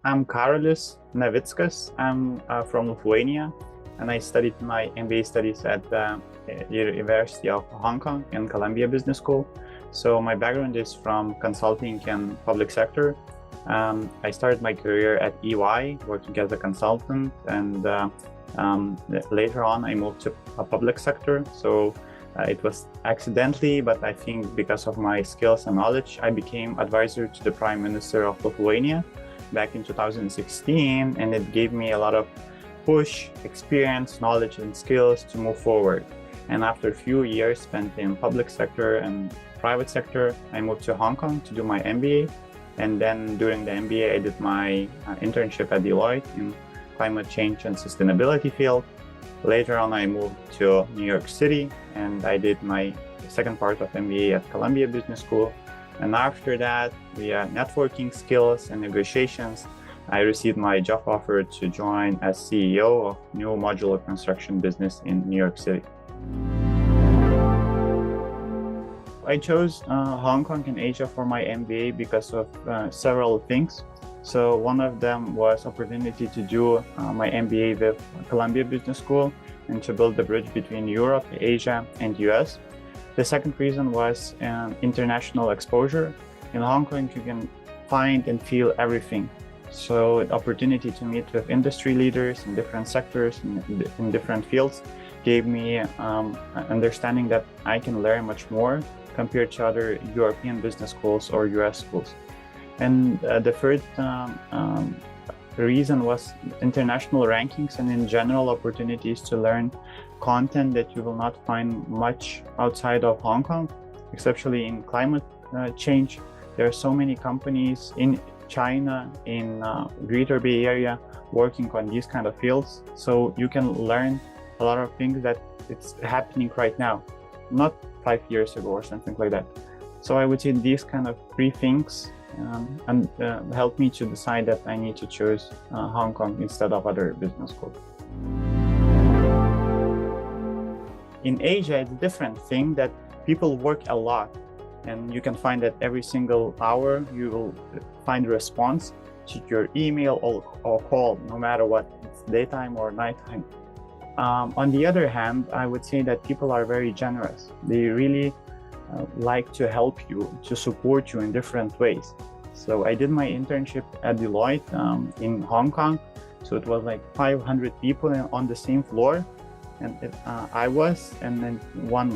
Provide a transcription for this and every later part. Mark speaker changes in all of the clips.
Speaker 1: I'm Karolis Navickas. I'm from Lithuania, and I studied my MBA studies at the University of Hong Kong and Columbia Business School. So my background is from consulting and public sector. I started my career at EY, working as a consultant, and later on I moved to a public sector. So it was accidentally, but I think because of my skills and knowledge, I became advisor to the Prime Minister of Lithuania back in 2016, and it gave me a lot of push, experience, knowledge, and skills to move forward. And after a few years spent in public sector and private sector, I moved to Hong Kong to do my MBA. And then during the MBA, I did my internship at Deloitte in climate change and sustainability field. Later on, I moved to New York City, and I did my second part of MBA at Columbia Business School. And after that, via networking skills and negotiations, I received my job offer to join as CEO of new modular construction business in New York City. I chose Hong Kong and Asia for my MBA because of several things. So one of them was opportunity to do my MBA with Columbia Business School and to build the bridge between Europe, Asia, and US. The second reason was international exposure. In Hong Kong, you can find and feel everything. So the opportunity to meet with industry leaders in different sectors, in different fields, gave me understanding that I can learn much more compared to other European business schools or US schools. And the third reason was international rankings and in general opportunities to learn content that you will not find much outside of Hong Kong, especially in climate change. There are so many companies in China, in Greater Bay Area, working on these kind of fields. So you can learn a lot of things that it's happening right now, not 5 years ago or something like that. So I would say these kind of three things helped me to decide that I need to choose Hong Kong instead of other business schools. In Asia, it's a different thing that people work a lot, and you can find that every single hour you will find a response to your email or call, no matter what, it's daytime or nighttime. On the other hand, I would say that people are very generous. They really like to help you, to support you in different ways. So I did my internship at Deloitte in Hong Kong. So it was like 500 people on the same floor. And I was, and then one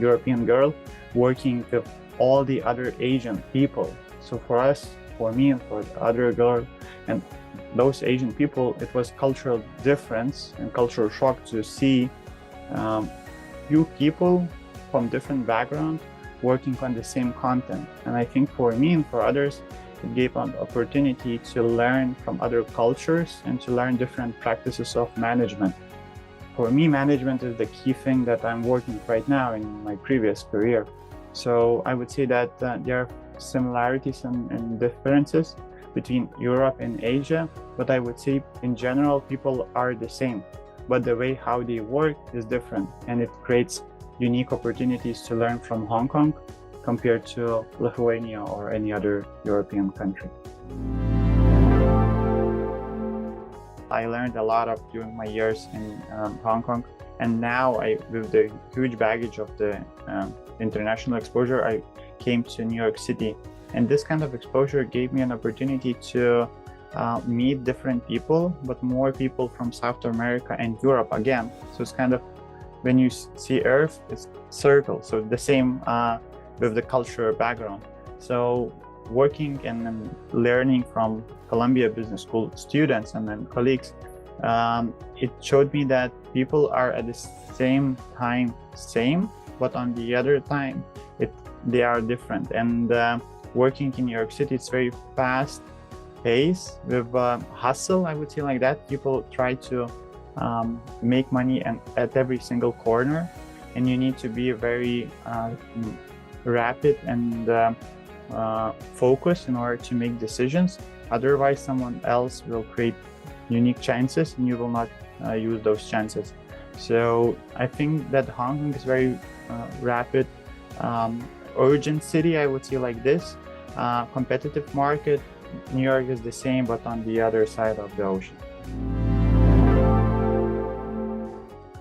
Speaker 1: European girl working with all the other Asian people. So for us, for me and for the other girl and those Asian people, it was cultural difference and cultural shock to see few people from different backgrounds working on the same content. And I think for me and for others, it gave an opportunity to learn from other cultures and to learn different practices of management. For me, management is the key thing that I'm working right now in my previous career. So I would say that there are similarities and differences between Europe and Asia, but I would say in general, people are the same, but the way how they work is different, and it creates unique opportunities to learn from Hong Kong compared to Lithuania or any other European country. I learned a lot during my years in Hong Kong, and now with the huge baggage of the international exposure, I came to New York City, and this kind of exposure gave me an opportunity to meet different people, but more people from South America and Europe again. So it's kind of, when you see Earth, it's circle, so the same with the cultural background. So working and learning from Columbia Business School students and then colleagues, it showed me that people are at the same time same, but on the other time they are different. And working in New York City, it's very fast pace with hustle, I would say like that. People try to make money and at every single corner, and you need to be very rapid and focused in order to make decisions. Otherwise, someone else will create unique chances and you will not use those chances. So I think that Hong Kong is very rapid, urgent city, I would say like this, competitive market, New York is the same, but on the other side of the ocean.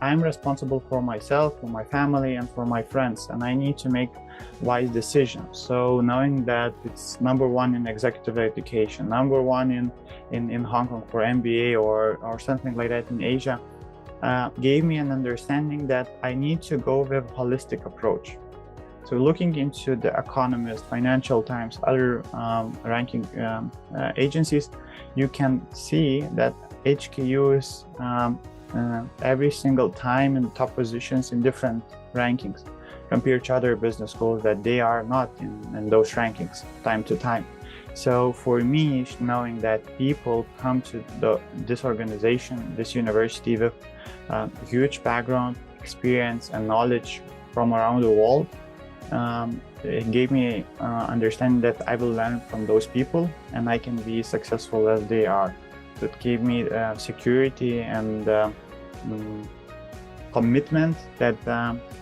Speaker 1: I'm responsible for myself, for my family, and for my friends, and I need to make wise decisions. So knowing that it's number one in executive education, number one in Hong Kong for MBA or something like that in Asia, gave me an understanding that I need to go with a holistic approach. So looking into the Economist, Financial Times, other ranking agencies, you can see that HKU is every single time in top positions in different rankings compared to other business schools that they are not in those rankings time to time. So for me, knowing that people come to this organization, this university with huge background, experience and knowledge from around the world, it gave me understanding that I will learn from those people and I can be successful as they are. So it gave me security and commitment that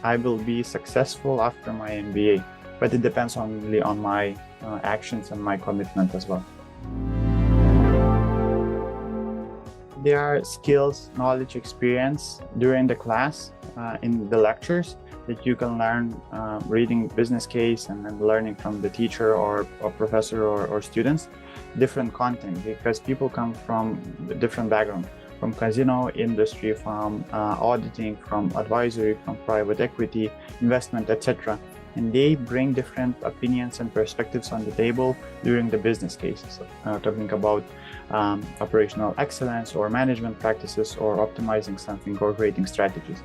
Speaker 1: I will be successful after my MBA, but it depends only on my actions and my commitment as well. There are skills, knowledge, experience during the class, in the lectures that you can learn reading business case and then learning from the teacher or professor or students, different content, because people come from different backgrounds, from casino industry, from auditing, from advisory, from private equity, investment, etc. And they bring different opinions and perspectives on the table during the business cases, talking about operational excellence or management practices or optimizing something or creating strategies.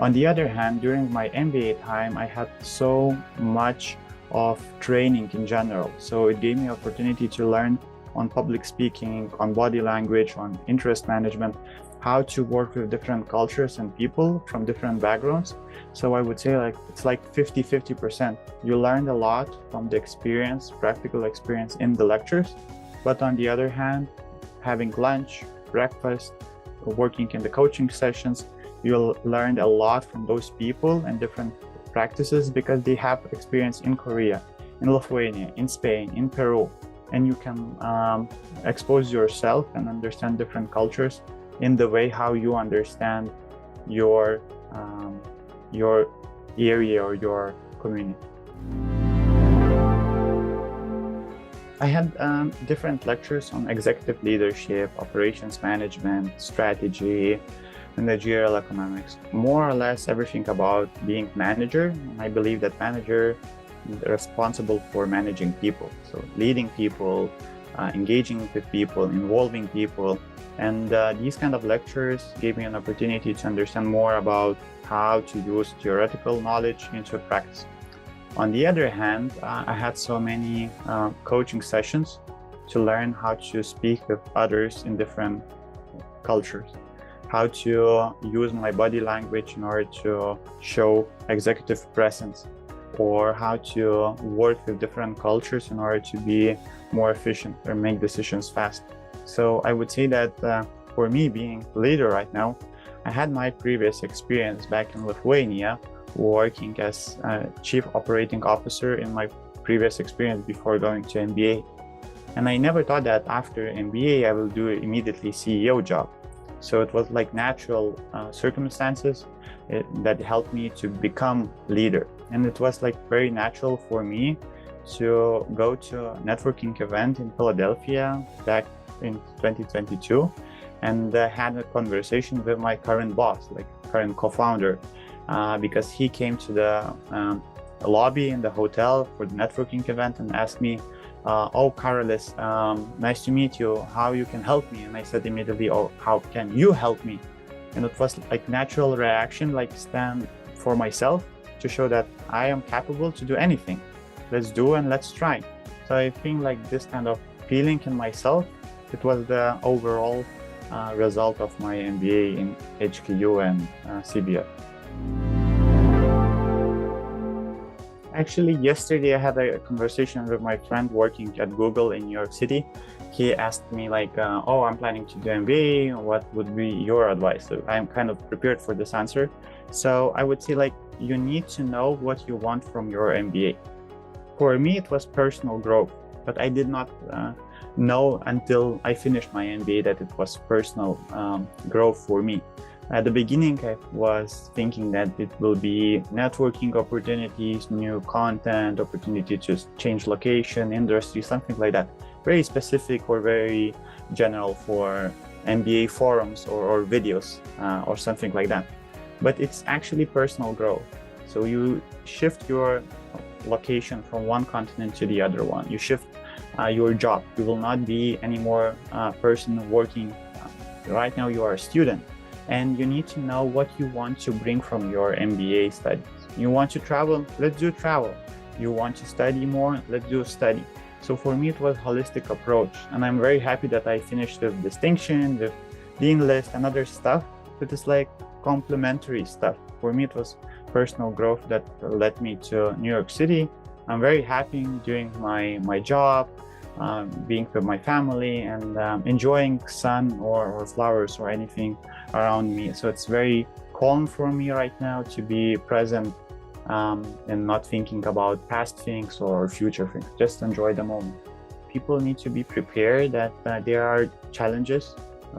Speaker 1: On the other hand, during my MBA time, I had so much of training in general. So it gave me opportunity to learn on public speaking, on body language, on interest management, how to work with different cultures and people from different backgrounds. So I would say it's like 50-50%. You learned a lot from the experience, practical experience in the lectures, but on the other hand, having lunch, breakfast, working in the coaching sessions, you'll learn a lot from those people and different practices because they have experience in Korea, in Lithuania, in Spain, in Peru, and you can expose yourself and understand different cultures in the way how you understand your area or your community. I had different lectures on executive leadership, operations management, strategy, managerial economics, more or less everything about being manager. And I believe that manager is responsible for managing people, so leading people, engaging with people, involving people. And these kind of lectures gave me an opportunity to understand more about how to use theoretical knowledge into practice. On the other hand, I had so many coaching sessions to learn how to speak with others in different cultures, how to use my body language in order to show executive presence, or how to work with different cultures in order to be more efficient or make decisions fast. So I would say that for me, being a leader right now, I had my previous experience back in Lithuania, working as a chief operating officer in my previous experience before going to MBA. And I never thought that after MBA, I will do immediately CEO job. So it was like natural circumstances that helped me to become leader. And it was like very natural for me to go to a networking event in Philadelphia back in 2022 and had a conversation with my current boss, like current co-founder, because he came to the lobby in the hotel for the networking event and asked me, oh, Karolis, nice to meet you, how you can help me? And I said immediately, oh, how can you help me? And it was like natural reaction, like stand for myself to show that I am capable to do anything. Let's do and let's try. So I think like this kind of feeling in myself, it was the overall result of my MBA in HKU and CBS. Actually, yesterday I had a conversation with my friend working at Google in New York City. He asked me like, oh, I'm planning to do MBA. What would be your advice? So I'm kind of prepared for this answer. So I would say like, you need to know what you want from your MBA. For me, it was personal growth, but I did not know until I finished my MBA that it was personal growth for me. At the beginning, I was thinking that it will be networking opportunities, new content, opportunity to change location, industry, something like that. Very specific or very general for MBA forums or videos or something like that. But it's actually personal growth. So you shift your location from one continent to the other one. You shift your job. You will not be anymore a person working. Right now you are a student, and you need to know what you want to bring from your MBA studies. You want to travel? Let's do travel. You want to study more? Let's do study. So for me, it was a holistic approach, and I'm very happy that I finished with distinction, with dean list and other stuff. It is like complementary stuff. For me, it was personal growth that led me to New York City. I'm very happy doing my job, being with my family, and enjoying sun or flowers or anything around me. So it's very calm for me right now to be present and not thinking about past things or future things. Just enjoy the moment. People need to be prepared that there are challenges,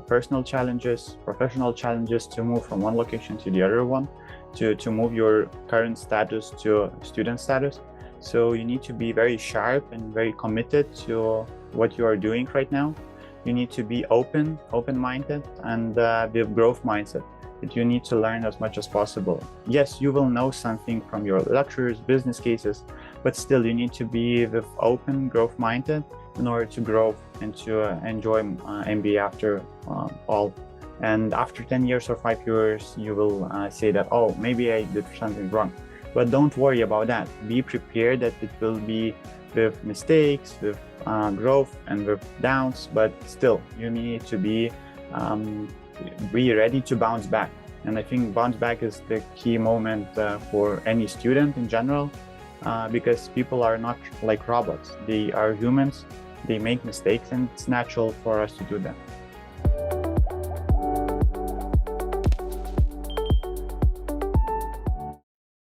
Speaker 1: personal challenges, professional challenges to move from one location to the other one, to move your current status to student status. So you need to be very sharp and very committed to what you are doing right now. You need to be open-minded and with growth mindset. That you need to learn as much as possible. Yes, you will know something from your lectures, business cases, but still you need to be with open growth minded in order to grow and to enjoy MBA after all. And after 10 years or 5 years, you will say that, oh, maybe I did something wrong. But don't worry about that. Be prepared that it will be with mistakes, with growth and with downs, but still you need to be ready to bounce back. And I think bounce back is the key moment for any student in general, because people are not like robots. They are humans, they make mistakes, and it's natural for us to do that.